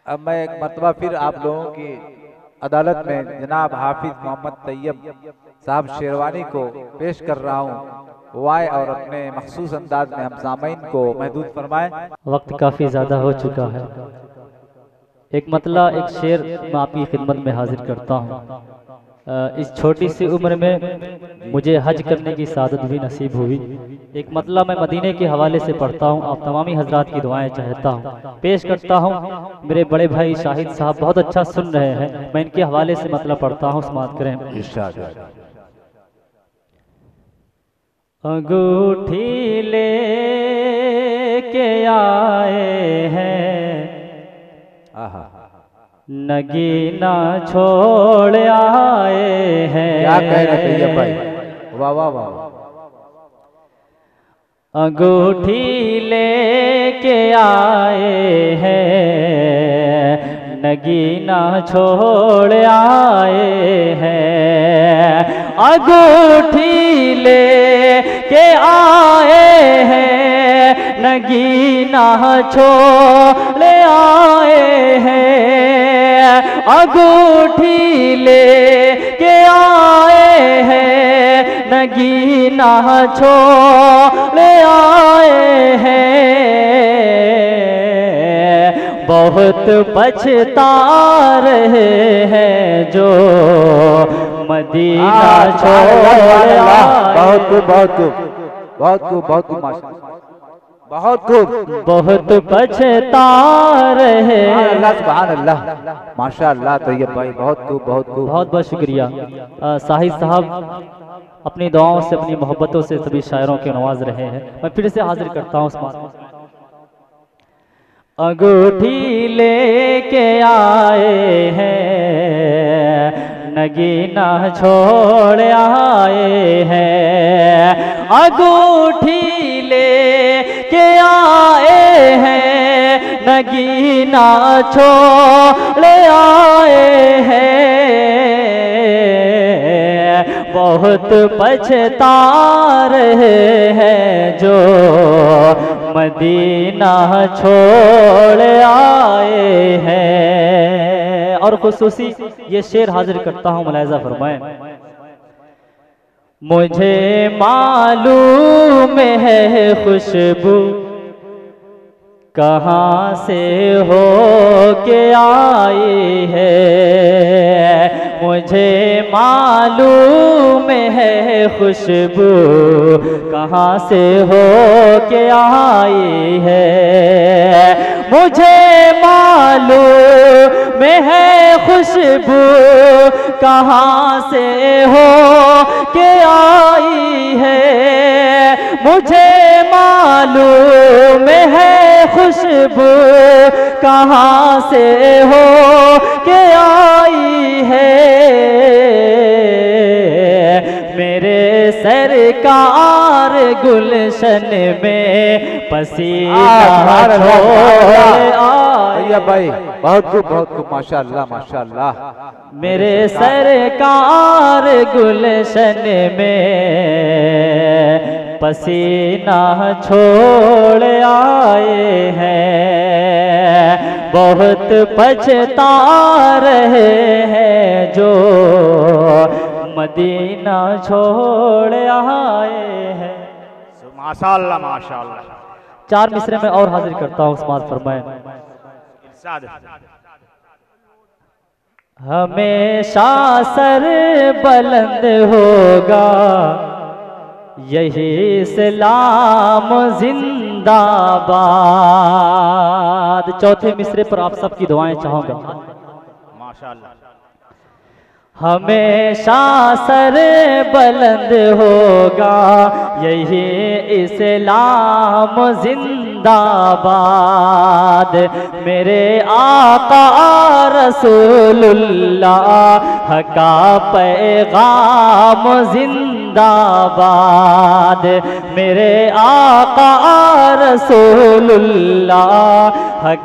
अब मैं एक मरतबा फिर आप लोगों की अदालत में जनाब हाफिज मोहम्मद तैयब साहब शेरवानी को पेश कर रहा हूँ। वाय और अपने मखसूस अंदाज में हम सामीन को महदूद फरमाएं। वक्त काफ़ी ज़्यादा हो चुका है। एक मतला एक शेर मैं आपकी खिदमत में हाजिर करता हूँ। इस छोटी सी उम्र में मुझे हज करने की सादत भी नसीब हुई। एक मतला मैं मदीने के हवाले से पढ़ता हूँ, आप तमामी हजरात की दुआएं चाहता हूँ, पेश करता हूँ। मेरे बड़े भाई शाहिद साहब बहुत अच्छा सुन रहे हैं, मैं इनके हवाले से मतला पढ़ता हूँ, समाअत करें। अंगूठी ले के आए हैं, नगीना छोड़ आए हैं। क्या कह रहे थे भाई, वाह वाह वाह। अंगूठी ले के आए हैं, नगीना छोड़ आए हैं। अंगूठी ले के आए हैं, नगीना छोड़ आए हैं। अंगूठी ले के आए हैं, नगीना छोड़ आए हैं। बहुत पछता रहे हैं जो मदीना छोड़ आए। बहुत खूब बहुत खूब बहुत खूब बहुत खूब बहुत खूब। बहुत पछता रहे। अल्लाह सुभान अल्लाह, माशाअल्लाह तैयब भाई, बहुत खूब बहुत खूब। बहुत बहुत शुक्रिया। साहिद साहब अपनी दुआओं से अपनी मोहब्बतों से सभी शायरों के नवाज रहे हैं। मैं फिर से हाजिर करता हूँ उस अंगूठी लेके आए हैं, नगीना छोड़ आए हैं। अंगूठी लेके आए हैं, नगीना छोड़ आए हैं। बहुत पछता रहे हैं जो मदीना छोड़ आए हैं। और खुसूसी ये शेर हाजिर करता हूँ, मुलाहिजा फरमाएं। मुझे मालूम है खुशबू कहाँ से हो के आई है। मुझे मालूम है खुशबू कहाँ से हो के आई है। मुझे मालूम है खुशबू कहाँ से हो के आई है। मुझे मालूम है खुशबू कहाँ से हो के आई है। मेरे सरकार गुलशन में पसीना छोड़ आए। भाई बहुत खूब माशाअल्लाह माशाअल्लाह। मेरे सरकार गुलशन में पसीना छोड़ आए हैं। बहुत पछता रहे हैं जो मदीना छोड़ आए हैं। माशाअल्लाह माशाअल्लाह। चार मिसरे में और हाजिर करता हूँ, समाअत फरमाएं। हमेशा सर बुलंद होगा यही इस्लाम जिंदाबाद। चौथे मिसरे पर आप सबकी दुआएं चाहूंगा। माशाअल्लाह। हमेशा सर बुलंद होगा यही इस्लाम जिंदाबाद। मेरे आका रसूलुल्लाह का पैगाम जिंदाबाद। मेरे आका रसूलुल्लाह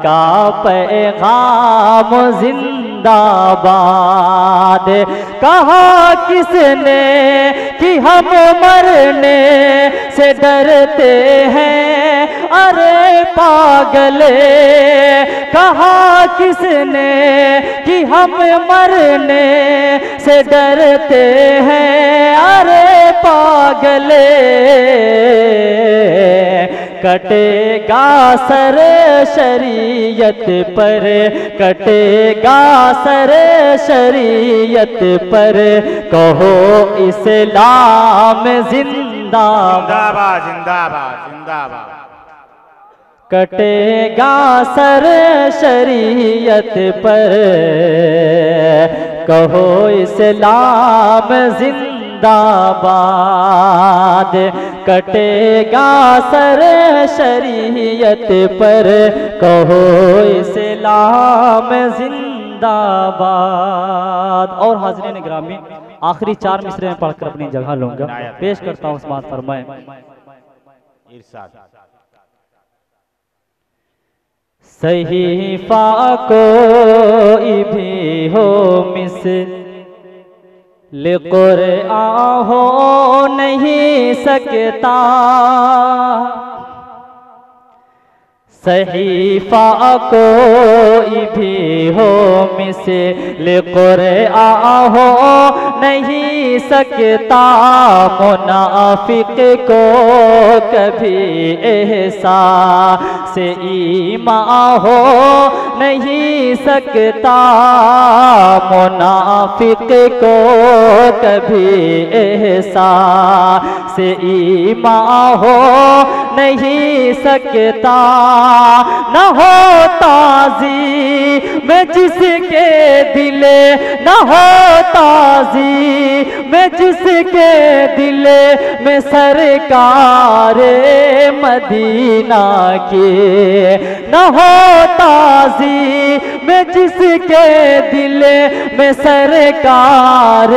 का पैगाम जिंदाबाद। कहा किसने कि हम मरने से डरते हैं, अरे पागले कहा किसने कि हम मरने से डरते हैं, अरे पागले कटेगा सर शरीयत पर, कटेगा सर शरीयत पर, कहो इस्लाम जिंदाबाद जिंदाबाद जिंदाबाद जिंदाबाद। कटेगा सर शरीयत पर, कहो इस्लाम जिंदाबाद, कटेगा सर शरीयत पर, कहो इस्लाम जिंदाबाद। और हाज़रीन ग्रामी आखिरी 4 मिसरे में पढ़कर अपनी जगह लूंगा, पेश करता हूँ उस्मान फरमाए। इरशाद। सहीफा कोई भी हो मिस क़ुरआन हो नहीं सकता, सहीफा कोई भी हो मिसल क़ुरआन हो नहीं सकता, मुनाफिक को कभी एहसास ईमान हो नहीं सकता, मुनाफिक को कभी एहसास ईमान हो नहीं सकता, न हो ताज़ी में जिसके दिले, न हो ताज़ी में जिसके दिले में सरकार मदीना के, न हो ताज़ी में जिसके दिले में सरकार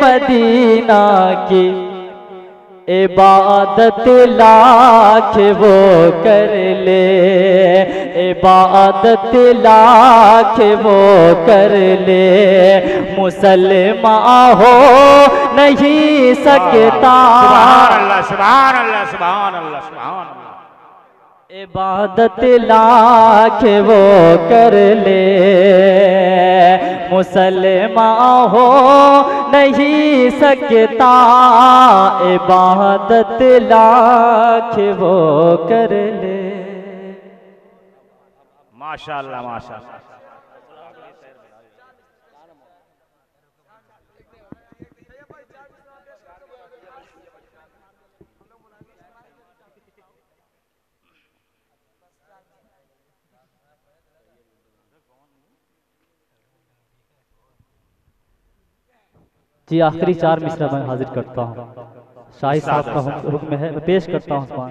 मदीना की, इबादत लाख वो कर ले, इबादत लाख वो कर ले, मुसलमान हो नहीं सकता। सुभान अल्लाह सुभान अल्लाह सुभान अल्लाह सुभान अल्लाह। इबादत लाख वो कर ले, मुसलमान हो नहीं सकता, इबादत लाख वो कर ले। माशाअल्लाह माशाअल्लाह। जी आखिरी 4 मिसरा मैं हाजिर करता हूँ, शाही साहब का हुक्म है, मैं पेश करता हूँ उस्मान।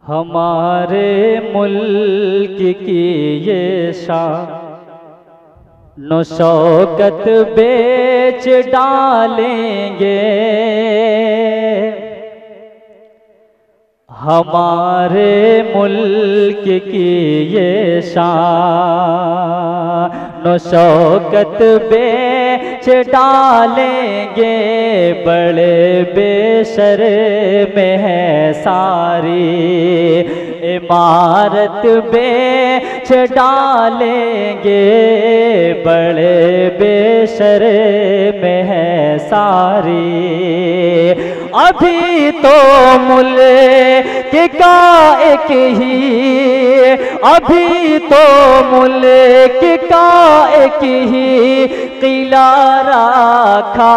हमारे मुल्क की ये शान शौकत बेच डालेंगे, हमारे मुल्क की ये शान शौकत बेच डालेंगे, बड़े बेशर्म है सारी इमारत बेच डालेंगे, बड़े बेशर्म है सारी, अभी तो मुल्क का एक ही, अभी तो मुल्क का एक ही किला रखा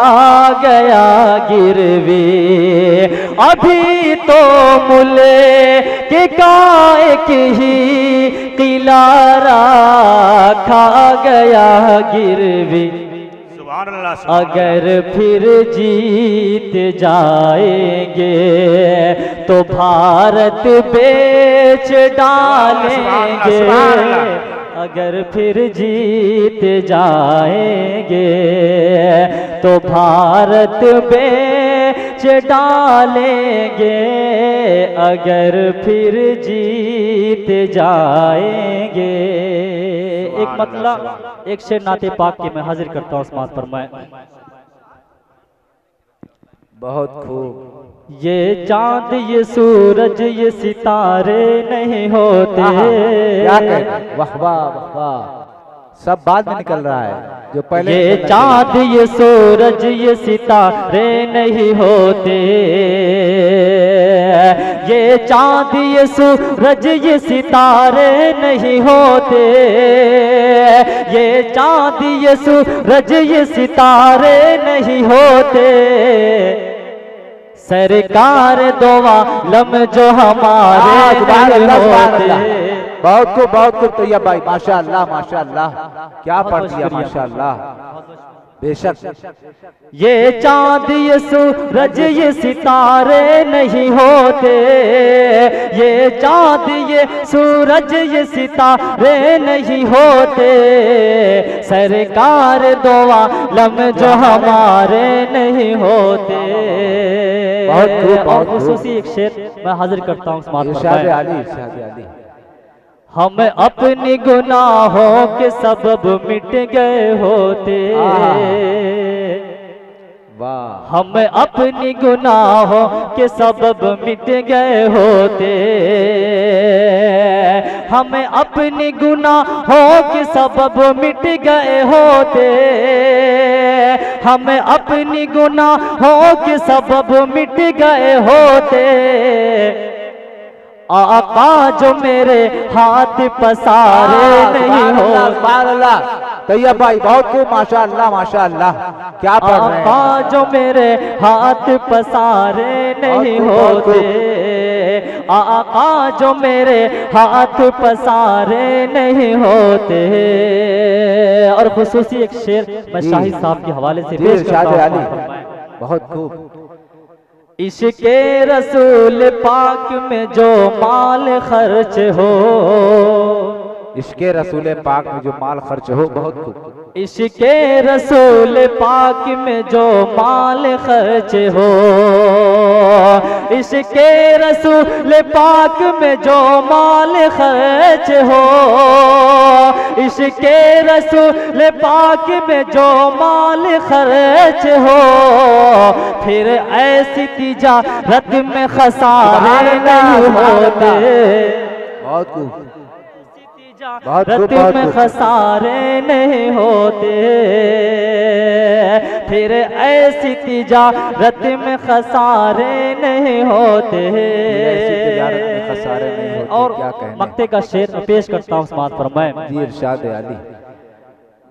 गया गिरवी, अभी तो मुल्क का एक ही किला रखा गया गिरवी, अगर फिर जीत जाएंगे तो भारत बेच डालेंगे, अगर फिर जीत जाएंगे तो भारत बेच डालेंगे, अगर फिर जीत जाएंगे। एक मतलब एक शेर नाते पाक के मैं हाजिर करता हूँ उस्मान फरमाए। बहुत खूब। ये चांद ये सूरज ये सितारे नहीं होते। क्या कहते, वाह वाह वाह वाह, सब बाद में निकल रहा है जो पहले। ये चांद ये सूरज ये सितारे नहीं होते। ये चांद ये सूरज ये सितारे नहीं होते। ये चांद ये सूरज ये सितारे नहीं होते। सरकार दो आलम जो हमारे दिल होते। बहुत खूब तैयब भाई, माशाअल्लाह माशाअल्लाह, क्या पढ़ दिया माशाअल्लाह, बेशक। ये चांद ये सूरज ये सितारे नहीं होते। ये चांद ये सूरज ये सितारे नहीं होते। सरकार दो आलम जो हमारे नहीं होते। और खुसूसी एक शेर मैं हाजिर करता हूँ इरशाद आली, इरशाद आली। हम अपनी गुनाहों के सबब मिट गए होते। वाह, हम अपनी गुनाहों के सबब मिट गए होते। हम अपनी गुनाहों के सबब मिट गए होते। हम अपनी गुनाहों के सबब मिट गए होते। आका जो मेरे हाथ पसारे नहीं होते। तैयब भाई बहुत खूब माशाअल्लाह माशाअल्लाह, क्या पढ़ रहे हैं। आका जो मेरे हाथ पसारे नहीं होते। आका जो मेरे हाथ पसारे नहीं होते। और खुसूसी एक शेर मैं शाहिद साहब के हवाले से पेश करता हूं। बहुत खूब। इश्के रसूल पाक में जो माल खर्च हो। इश्के रसूल पाक में जो माल खर्च हो, बहुत खूब। इश्के रसूल पाक में जो माल खर्च हो। इश्के रसूल पाक में जो माल खर्च हो। इश्के रसूल पाक में जो माल खर्च हो। फिर ऐसी तिजारत में खसारे नहीं होते। बहुत खूब, रत में खसारे नहीं होते। फिर ऐसी तिजारत में खसारे नहीं होते। और मक्ते का शेर पेश करता हूँ समात फरमाए। जी इरशाद आली।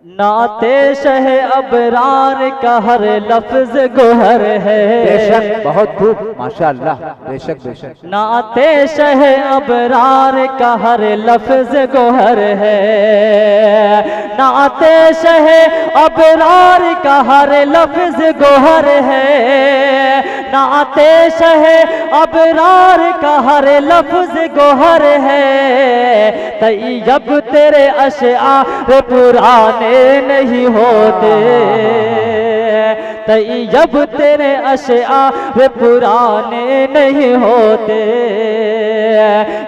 नाते शह अबरार का हर लफ्ज गोहर है। बेशक, बहुत खूब माशाअल्लाह, बेशक बेशक। नाते शह अबरार का हर लफ्ज गोहर है। नाते शह अबरार का हर लफ्ज गोहर है। नाते शह अबरार का हर लफ्ज गोहर है। तैयब तेरे अशआर पुराने नहीं होते। तैयब तेरे अशआर पुराने नहीं होते।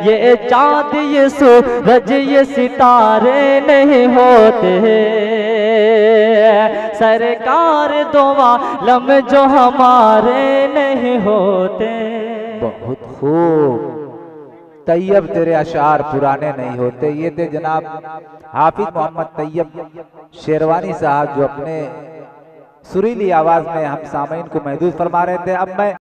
ये चांद ये सूरज ये सितारे नहीं होते। सरकार दो आलम जो हमारे नहीं होते। बहुत खूब। तैयब तेरे अशार पुराने नहीं होते। ये थे जनाब हाफिज मोहम्मद तैयब शेरवानी साहब, जो अपने सुरीली आवाज में हम सामईन को महसूस फरमा रहे थे। अब मैं